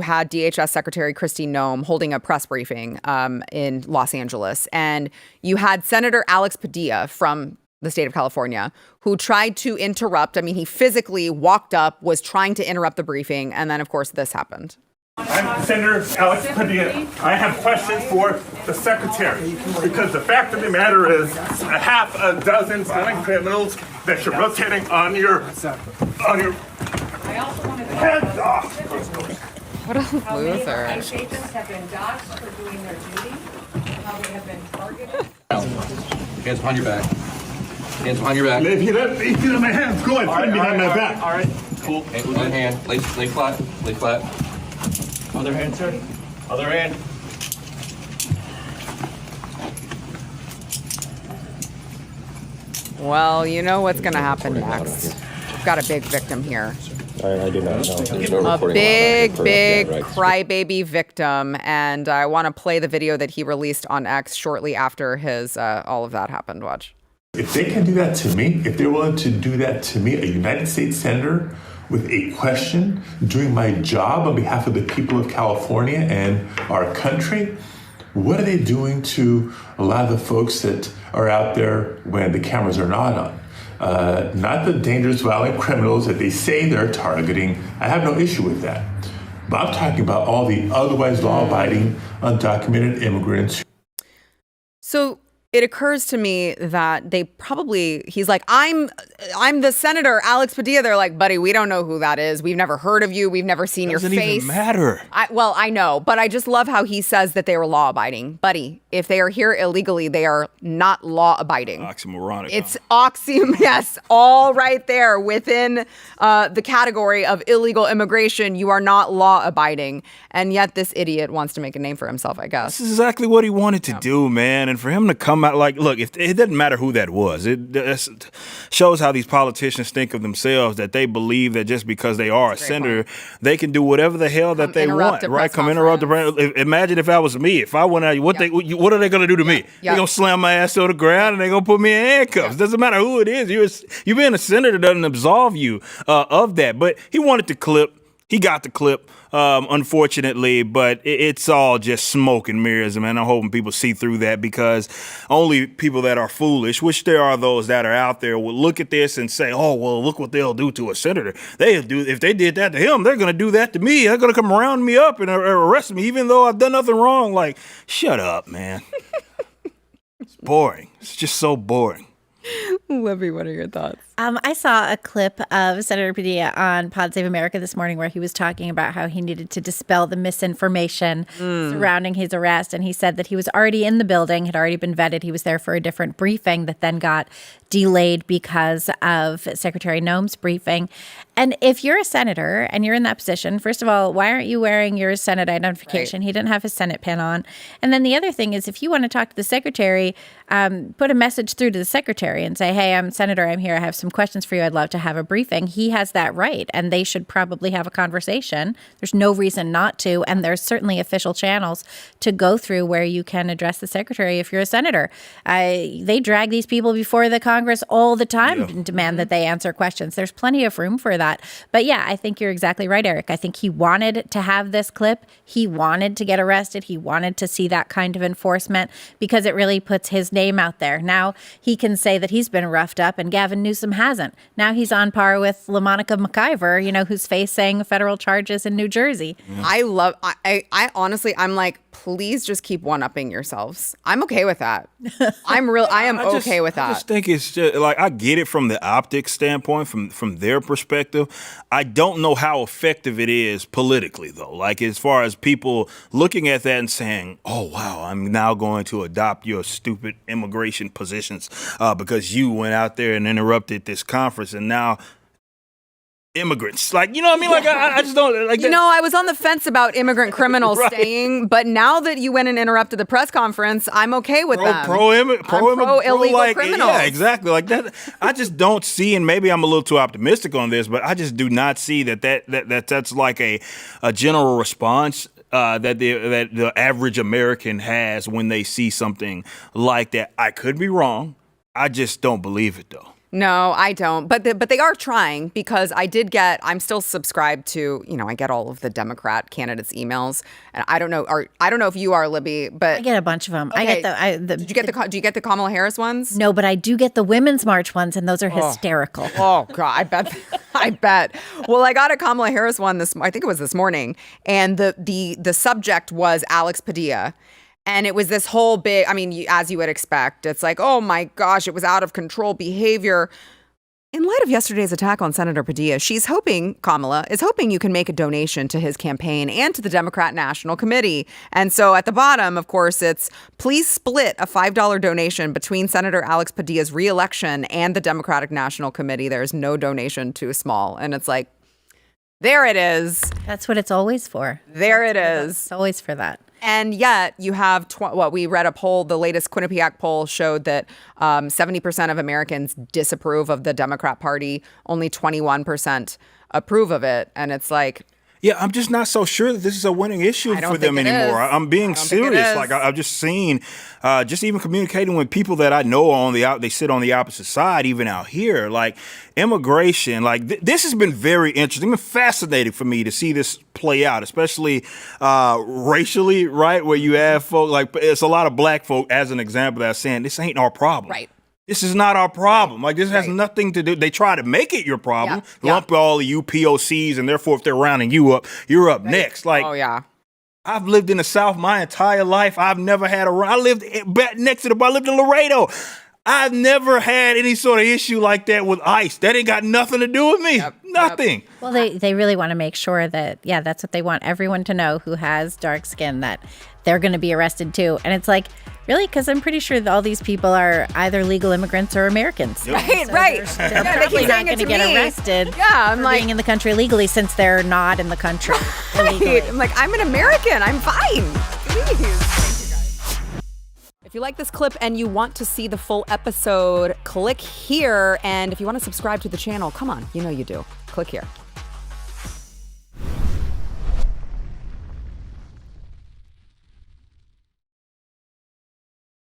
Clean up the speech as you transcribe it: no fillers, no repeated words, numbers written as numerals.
had DHS Secretary Kristi Noem holding a press briefing in Los Angeles. And you had Senator Alex Padilla from the state of California, who tried to interrupt. I mean, he physically walked up, was trying to interrupt the briefing. And then, of course, this happened. I'm Senator Alex Padilla. I have questions for the secretary, because the fact of the matter is a half a dozen violent criminals that you're rotating on your heads off. What a loser. ICE agents have been doxxed for doing their duty, how they have been targeted. Hands behind your back. Hands behind your back. If you let my hands go, put them behind my back. All right. Cool. One hand. Lay flat. Lay flat. Other hand, sir. Other hand. Well, you know what's going to happen next. We've got a big victim here. I do not know. There's no A big right. crybaby victim. And I want to play the video that he released on X shortly after his all of that happened. Watch. If they can do that to me, if they're willing to do that to me, a United States Senator, with a question, doing my job on behalf of the people of California and our country, what are they doing to a lot of the folks that are out there when the cameras are not on? Not the dangerous, violent criminals that they say they're targeting. I have no issue with that. But I'm talking about all the otherwise law-abiding, undocumented immigrants. So it occurs to me that he's like, I'm the Senator Alex Padilla. They're like, buddy, we don't know who that is. We've never heard of you. We've never seen your face. Doesn't even matter. I know, but I just love how he says that they were law abiding. Buddy, if they are here illegally, they are not law abiding. Oxymoronic. It's yes, all right there within the category of illegal immigration. You are not law abiding. And yet this idiot wants to make a name for himself, I guess. This is exactly what he wanted to do, man. And for him to come out like, look, if it doesn't matter who that was. It shows how these politicians think of themselves, that they believe that just because they are a senator, they can do whatever the hell that they want, right? Come interrupt the imagine if that was me. If I went out, what are they going to do to me? They're going to slam my ass to the ground and they're going to put me in handcuffs. Doesn't matter who it is. You being a senator doesn't absolve you of that. But he wanted the clip. He got the clip, unfortunately, but it's all just smoke and mirrors, man. I'm hoping people see through that, because only people that are foolish, which there are those that are out there, will look at this and say, oh, well, look what they'll do to a senator. If they did that to him, they're going to do that to me. They're going to come round me up and arrest me, even though I've done nothing wrong. Like, shut up, man. It's boring. It's just so boring. Libby, what are your thoughts? I saw a clip of Senator Padilla on Pod Save America this morning where he was talking about how he needed to dispel the misinformation surrounding his arrest. And he said that he was already in the building, had already been vetted. He was there for a different briefing that then got delayed because of Secretary Noem's briefing. And if you're a senator and you're in that position, first of all, why aren't you wearing your Senate identification? Right. He didn't have his Senate pin on. And then the other thing is, if you want to talk to the secretary, put a message through to the secretary and say, hey, I'm Senator, I'm here. I have some questions for you. I'd love to have a briefing. He has that right, and they should probably have a conversation. There's no reason not to, and there's certainly official channels to go through where you can address the secretary if you're a senator. They drag these people before the Congress all the time and demand that they answer questions. There's plenty of room for that. But yeah, I think you're exactly right, Eric. I think he wanted to have this clip. He wanted to get arrested. He wanted to see that kind of enforcement because it really puts his name out there. Now he can say that he's been roughed up and Gavin Newsom hasn't. Now he's on par with LaMonica McIver, who's facing federal charges in New Jersey. I honestly, I'm like, please just keep one-upping yourselves. I'm okay with that. I am okay with that. I just think it's just, like, I get it from the optics standpoint, from their perspective. I don't know how effective it is politically, though. Like, as far as people looking at that and saying, oh, wow, I'm now going to adopt your stupid immigration positions because you went out there and interrupted this conference, and now immigrants, like, you know what I mean? Like, I just don't like that. I was on the fence about immigrant criminals staying, but now that you went and interrupted the press conference, I'm okay with them. Pro illegal criminals. Yeah, exactly. Like that. I just don't see, and maybe I'm a little too optimistic on this, but I just do not see that's like a general response that the average American has when they see something like that. I could be wrong. I just don't believe it, though. No, I don't. But they are trying, because I'm still subscribed to, I get all of the Democrat candidates' emails, and I don't know if you are, Libby, but I get a bunch of them. okay. I get do you get the Kamala Harris ones? No, but I do get the Women's March ones, and those are hysterical. Oh God, I bet. Well, I got a Kamala Harris one I think it was this morning, and the subject was Alex Padilla. And it was this whole big, as you would expect, it's like, oh my gosh, it was out of control behavior. In light of yesterday's attack on Senator Padilla, Kamala is hoping you can make a donation to his campaign and to the Democrat National Committee. And so at the bottom, of course, it's please split a $5 donation between Senator Alex Padilla's reelection and the Democratic National Committee. There's no donation too small. And it's like, there it is. That's what it's always for. There it is. It's always for that. And yet you have we read a poll, the latest Quinnipiac poll showed that 70% of Americans disapprove of the Democrat Party. Only 21% approve of it. And it's like, yeah, I'm just not so sure that this is a winning issue for them anymore. I'm being serious. Like I've just seen, just even communicating with people that I know they sit on the opposite side, even out here, like immigration. Like this has been very interesting, been fascinating for me to see this play out, especially racially, right? Where you have folk like it's a lot of black folk, as an example, that are saying this ain't our problem. right. This is not our problem. Like, this has nothing to do. They try to make it your problem, Yeah. lump all of you POCs, and therefore, if they're rounding you up, you're up next. Like, Oh, yeah. I've lived in the South my entire life. I've never had I lived back next to I lived in Laredo. I've never had any sort of issue like that with ICE. That ain't got nothing to do with me. Nothing. Well, they really want to make sure that, that's what they want everyone to know who has dark skin, that they're going to be arrested too. And it's like, really? Because I'm pretty sure that all these people are either legal immigrants or Americans. Right, So right. They're probably not going to get arrested for being in the country legally, since they're not in the country illegally. I'm like, I'm an American. I'm fine. Please. If you like this clip and you want to see the full episode, click here. And if you want to subscribe to the channel, come on, you know you do. Click here.